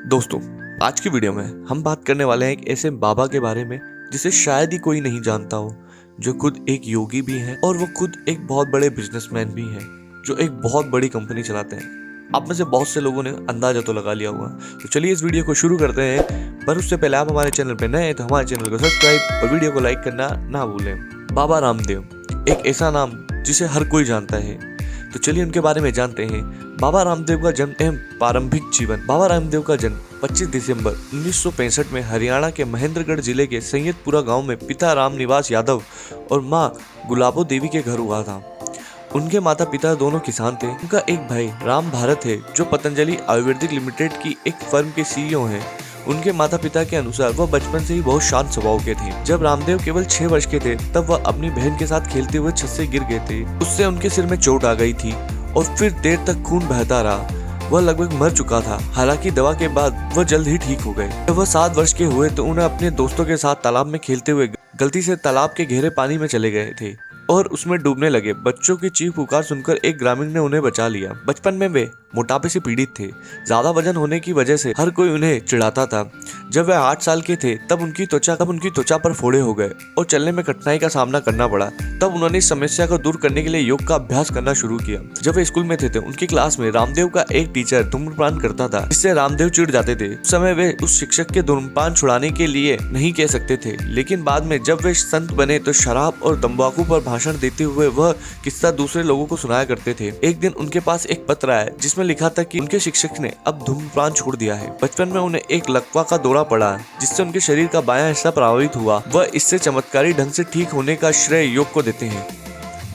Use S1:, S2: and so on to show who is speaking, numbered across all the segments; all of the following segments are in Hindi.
S1: दोस्तों, आज की वीडियो में हम बात करने वाले हैं एक ऐसे बाबा के बारे में जिसे शायद ही कोई नहीं जानता हो, जो खुद एक योगी भी हैं और वो खुद एक बहुत बड़े बिजनेसमैन भी हैं, जो एक बहुत बड़ी कंपनी चलाते हैं। आप में से बहुत से लोगों ने अंदाजा तो लगा लिया होगा। तो चलिए इस वीडियो को शुरू करते हैं, पर उससे पहले आप हमारे चैनल पर नए हैं तो हमारे चैनल को सब्सक्राइब और वीडियो को लाइक करना ना भूलें। बाबा रामदेव, एक ऐसा नाम जिसे हर कोई जानता है। तो चलिए उनके बारे में जानते हैं। बाबा रामदेव का जन्म एवं प्रारंभिक जीवन। बाबा रामदेव का जन्म 25 दिसंबर 1965 में हरियाणा के महेंद्रगढ़ जिले के सैयदपुरा गांव में पिता रामनिवास यादव और मां गुलाबो देवी के घर हुआ था। उनके माता पिता दोनों किसान थे। उनका एक भाई राम भारत है, जो पतंजलि आयुर्वेदिक लिमिटेड की एक फर्म के सीईओ हैं। उनके माता पिता के अनुसार वह बचपन से ही बहुत शांत स्वभाव के थे। जब रामदेव केवल 6 वर्ष के थे तब वह अपनी बहन के साथ खेलते हुए छत से गिर गए थे। उससे उनके सिर में चोट आ गई थी और फिर देर तक खून बहता रहा। वह लगभग मर चुका था। हालांकि दवा के बाद वह जल्द ही ठीक हो गए। जब वह 7 वर्ष के हुए तो उन्हें अपने दोस्तों के साथ तालाब में खेलते हुए गलती से तालाब के गहरे पानी में चले गए थे और उसमें डूबने लगे। बच्चों की चीख पुकार सुनकर एक ग्रामीण ने उन्हें बचा लिया। बचपन में वे मोटापे से पीड़ित थे। ज्यादा वजन होने की वजह से हर कोई उन्हें चिढ़ाता था। जब वे 8 साल के थे तब उनकी त्वचा पर फोड़े हो गए और चलने में कठिनाई का सामना करना पड़ा। तब उन्होंने इस समस्या को दूर करने के लिए योग का अभ्यास करना शुरू किया। जब वे स्कूल में थे उनकी क्लास में रामदेव का एक टीचर धूम्रपान करता था, जिससे रामदेव चिढ़ जाते थे। उस समय वे उस शिक्षक के धूम्रपान छुड़ाने के लिए नहीं कह सकते थे, लेकिन बाद में जब वे संत बने तो शराब और तंबाकू पर भाषण देते हुए वह किस्सा दूसरे लोगों को सुनाया करते थे। एक दिन उनके पास एक पत्र आया जिसमें लिखा था कि उनके शिक्षक ने अब धूम्रपान छोड़ दिया है। बचपन में उन्हें एक लकवा का दौरा पड़ा, जिससे उनके शरीर का बायां हिस्सा प्रभावित हुआ। वह इससे चमत्कारी ढंग से ठीक होने का श्रेय योग को देते हैं।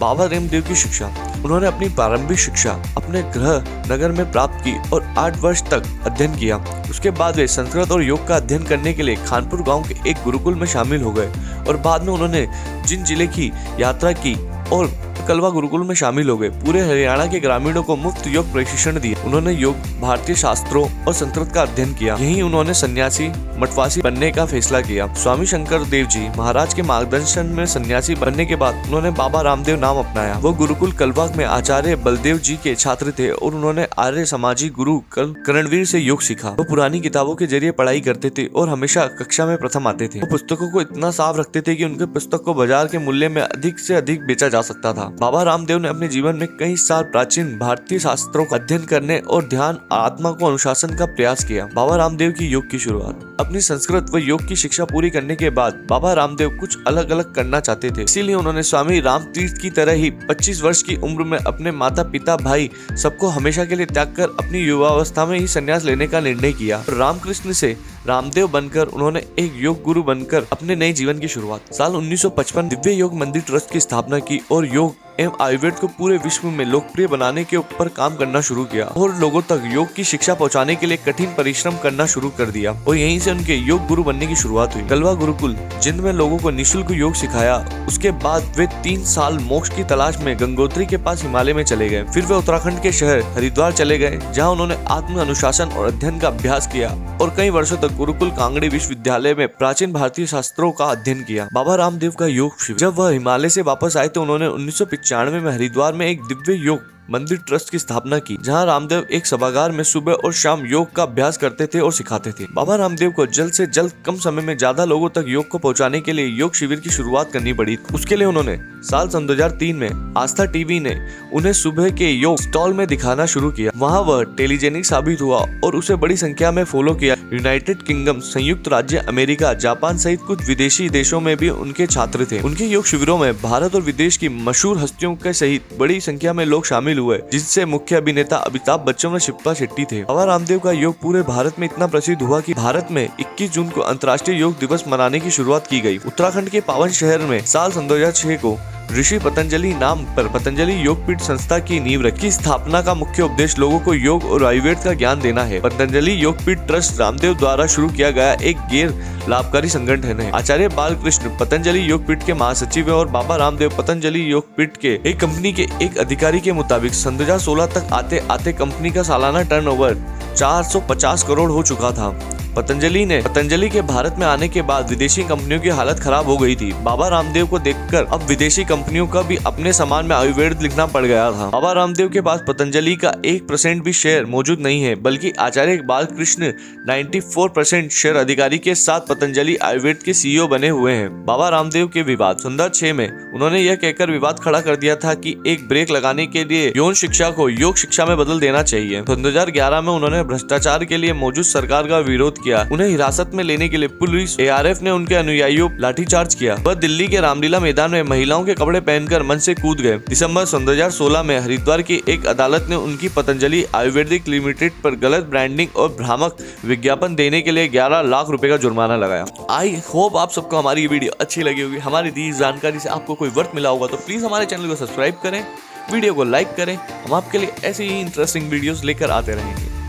S1: बाबा रामदेव की शिक्षा। उन्होंने अपनी प्रारंभिक शिक्षा अपने गृह नगर में प्राप्त की और 8 वर्ष तक अध्ययन किया। उसके बाद वे संस्कृत और योग का अध्ययन करने के लिए खानपुर गांव के एक गुरुकुल में शामिल हो गए और बाद में उन्होंने जिन जिले की यात्रा की और कलवा गुरुकुल में शामिल हो गए। पूरे हरियाणा के ग्रामीणों को मुफ्त योग प्रशिक्षण दिया। उन्होंने योग, भारतीय शास्त्रों और संस्कृत का अध्ययन किया। यहीं उन्होंने सन्यासी मठवासी बनने का फैसला किया। स्वामी शंकर देव जी महाराज के मार्गदर्शन में सन्यासी बनने के बाद उन्होंने बाबा रामदेव नाम अपनाया। वो गुरुकुल कलवा में आचार्य बलदेव जी के छात्र थे और उन्होंने आर्य समाजी गुरु करणवीर से योग सीखा। वो पुरानी किताबों के जरिए पढ़ाई करते थे और हमेशा कक्षा में प्रथम आते थे। वो पुस्तकों को इतना साफ रखते थे कि उनके पुस्तक को बाजार के मूल्य में अधिक से अधिक बेचा जा सकता था। बाबा रामदेव ने अपने जीवन में कई साल प्राचीन भारतीय शास्त्रों का अध्ययन करने और ध्यान आत्मा को अनुशासन का प्रयास किया। बाबा रामदेव की योग की शुरुआत। अपनी संस्कृत व योग की शिक्षा पूरी करने के बाद बाबा रामदेव कुछ अलग अलग करना चाहते थे। इसीलिए उन्होंने स्वामी रामतीर्थ की तरह ही 25 वर्ष की उम्र में अपने माता पिता भाई सबको हमेशा के लिए त्याग कर अपनी युवावस्था में ही संन्यास लेने का निर्णय किया। रामकृष्ण से रामदेव बनकर उन्होंने एक योग गुरु बनकर अपने नए जीवन की शुरुआत। साल 1955 दिव्य योग मंदिर ट्रस्ट की स्थापना की और योग एवं आयुर्वेद को पूरे विश्व में लोकप्रिय बनाने के ऊपर काम करना शुरू किया और लोगों तक योग की शिक्षा पहुंचाने के लिए कठिन परिश्रम करना शुरू कर दिया और यहीं से उनके योग गुरु बनने की शुरुआत हुई। कलवा गुरुकुल, जिनमें लोगों को निःशुल्क योग सिखाया। उसके बाद वे 3 साल मोक्ष की तलाश में गंगोत्री के पास हिमालय में चले गए। फिर वे उत्तराखंड के शहर हरिद्वार चले गए, जहाँ उन्होंने आत्म अनुशासन और अध्ययन का अभ्यास किया और कई वर्षों तक गुरुकुल कांगड़ी विश्वविद्यालय में प्राचीन भारतीय शास्त्रों का अध्ययन किया। बाबा रामदेव का योग शिविर। जब वह हिमालय से वापस आए तो उन्होंने 1995 में हरिद्वार में एक दिव्य योग मंदिर ट्रस्ट की स्थापना की, जहां रामदेव एक सभागार में सुबह और शाम योग का अभ्यास करते थे और सिखाते थे। बाबा रामदेव को जल्द से जल्द कम समय में ज्यादा लोगों तक योग को पहुंचाने के लिए योग शिविर की शुरुआत करनी पड़ी। उसके लिए उन्होंने साल 2003 में आस्था टीवी ने उन्हें सुबह के योग स्टॉल में दिखाना शुरू किया। वहां वह टेलीजेनिक साबित हुआ और उसे बड़ी संख्या में फॉलो किया। यूनाइटेड किंगडम, संयुक्त राज्य अमेरिका, जापान सहित कुछ विदेशी देशों में भी उनके छात्र थे। उनके योग शिविरों में भारत और विदेश की मशहूर हस्तियों के सहित बड़ी संख्या में लोग शामिल हुए, जिससे मुख्य अभिनेता अमिताभ बच्चन और शिल्पा शेट्टी थे। बाबा रामदेव का योग पूरे भारत में इतना प्रसिद्ध हुआ कि भारत में 21 जून को अंतर्राष्ट्रीय योग दिवस मनाने की शुरुआत की गई। उत्तराखंड के पावन शहर में साल 2006 को ऋषि पतंजलि नाम पर पतंजलि योगपीठ संस्था की नींव रखी। स्थापना का मुख्य उद्देश्य लोगों को योग और आयुर्वेद का ज्ञान देना है। पतंजलि योगपीठ ट्रस्ट रामदेव द्वारा शुरू किया गया एक गैर लाभकारी संगठन है। आचार्य बालकृष्ण पतंजलि योगपीठ के महासचिव है और बाबा रामदेव पतंजलि योगपीठ के एक कंपनी के एक अधिकारी के मुताबिक 2016 तक आते आते कंपनी का सालाना टर्नओवर 450 करोड़ हो चुका था। पतंजलि के भारत में आने के बाद विदेशी कंपनियों की हालत खराब हो गई थी। बाबा रामदेव को देखकर अब विदेशी कंपनियों का भी अपने सामान में आयुर्वेद लिखना पड़ गया था। बाबा रामदेव के पास पतंजलि का 1% भी शेयर मौजूद नहीं है, बल्कि आचार्य बालकृष्ण 94% शेयर अधिकारी के साथ पतंजलि आयुर्वेद के सीईओ बने हुए हैं। बाबा रामदेव के विवाद सुंदर 6 में उन्होंने यह कहकर विवाद खड़ा कर दिया था कि एक ब्रेक लगाने के लिए यौन शिक्षा को योग शिक्षा में बदल देना चाहिए। 2011 में उन्होंने भ्रष्टाचार के लिए मौजूद सरकार का विरोध किया। उन्हें हिरासत में लेने के लिए पुलिस ARF ने उनके अनुयायियों लाठीचार्ज किया। वह दिल्ली के रामलीला मैदान में महिलाओं के कपड़े पहनकर मंच से कूद गए। दिसंबर 2016 में हरिद्वार की एक अदालत ने उनकी पतंजलि आयुर्वेदिक लिमिटेड पर गलत ब्रांडिंग और भ्रामक विज्ञापन देने के लिए 11 लाख रुपए का जुर्माना लगाया। आई होप आप सबको हमारी ये वीडियो अच्छी लगी होगी। हमारी दी जानकारी से आपको कोई वर्थ मिला होगा तो प्लीज हमारे चैनल को सब्सक्राइब करें, वीडियो को लाइक करें। हम आपके लिए ऐसे ही इंटरेस्टिंग वीडियोस लेकर आते रहेंगे।